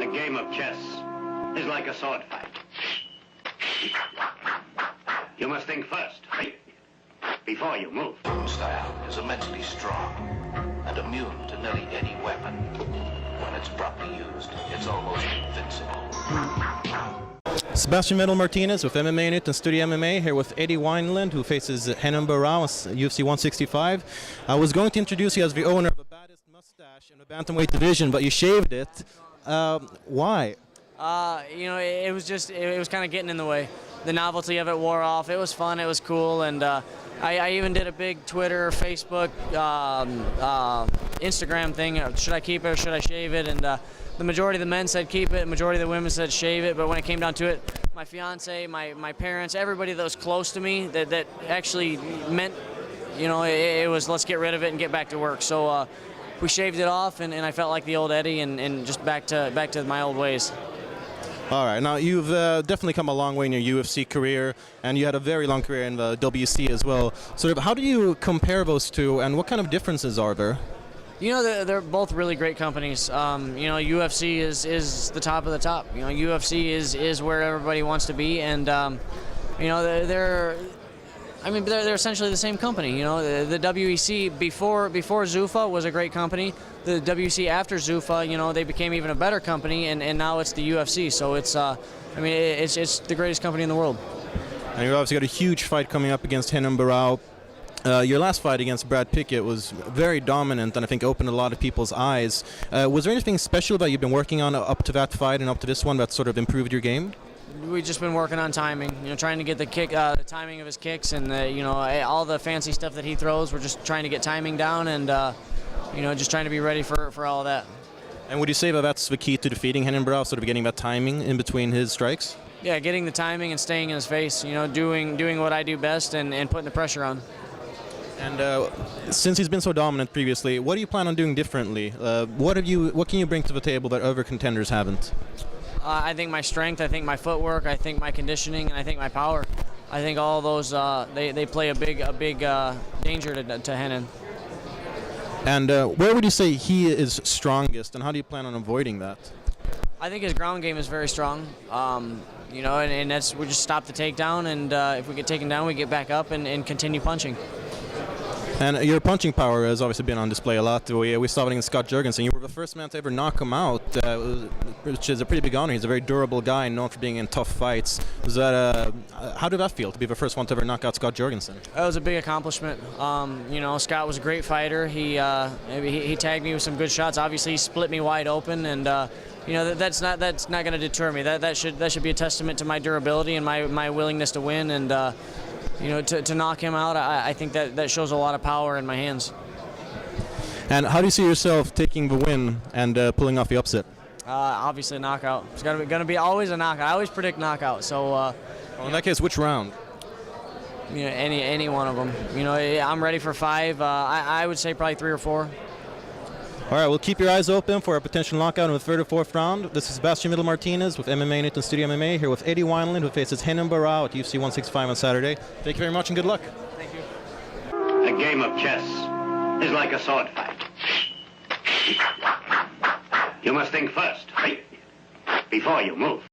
A game of chess is like a sword fight. You must think first, before you move. Style is immensely strong and immune to nearly any weapon. When it's properly used, it's almost invincible. Sebastian vendel-Martinez with MMAnytt and Studio MMA here with Eddie Wineland, who faces Renan Barão at UFC 165. I was going to introduce you as the owner of the baddest mustache in the bantamweight division, but you shaved it. Why? You know, it was kind of getting in the way. The novelty of it wore off. It was fun, it was cool, and I even did a big Twitter, Facebook, Instagram thing. Should I keep it or should I shave it? And the majority of the men said keep it, the majority of the women said shave it, but when it came down to it, my fiance, my parents, everybody that was close to me that actually meant, you know, it was let's get rid of it and get back to work. So we shaved it off, and I felt like the old Eddie and just back to my old ways. All right, now you've definitely come a long way in your UFC career, and you had a very long career in the WC as well. So how do you compare those two, and what kind of differences are there? You know, they're both really great companies. You know, UFC is the top of the top. You know, UFC is where everybody wants to be, and you know, they're essentially the same company. You know, the WEC before Zuffa was a great company. The WEC after Zuffa, you know, they became even a better company, and now it's the UFC. So it's, I mean, it's the greatest company in the world. And you've obviously got a huge fight coming up against Renan Barão. Your last fight against Brad Pickett was very dominant and I think opened a lot of people's eyes. Was there anything special that you've been working on up to that fight and up to this one that sort of improved your game? We've just been working on timing, you know, trying to get the the timing of his kicks and you know, all the fancy stuff that he throws. We're just trying to get timing down and you know, just trying to be ready for all of that. And would you say that that's the key to defeating Renan Barão, sort of getting that timing in between his strikes? Yeah, getting the timing and staying in his face. You know, doing what I do best and putting the pressure on. And since he's been so dominant previously, what do you plan on doing differently? What can you bring to the table that other contenders haven't? I think my strength, I think my footwork, I think my conditioning, and I think my power. I think all those they play a big danger to Renan. And where would you say he is strongest, and how do you plan on avoiding that? I think his ground game is very strong. You know, and that's we just stop the takedown, and if we get taken down, we get back up and continue punching. And your punching power has obviously been on display a lot. We saw it against Scott Jurgensen. You were the first man to ever knock him out, which is a pretty big honor. He's a very durable guy, known for being in tough fights. Was that how did that feel to be the first one to ever knock out Scott Jurgensen? It was a big accomplishment. You know, Scott was a great fighter. He tagged me with some good shots. Obviously, he split me wide open, and you know, that's not going to deter me. That should be a testament to my durability and my willingness to win. And you know, to knock him out, I think that shows a lot of power in my hands. And how do you see yourself taking the win and pulling off the upset? Obviously a knockout. It's gonna be always a knockout. I always predict knockout. So. Well, in that case, which round? You know, any one of them. You know, I'm ready for 5. I would say probably 3 or 4. All right, we'll keep your eyes open for a potential knockout in the 3rd or 4th round. This is Sebastian vendel-Martinez with MMAnytt and Studio MMA here with Eddie Wineland, who faces Renan Barão at UFC 165 on Saturday. Thank you very much and good luck. Thank you. A game of chess is like a sword fight. You must think first, before you move.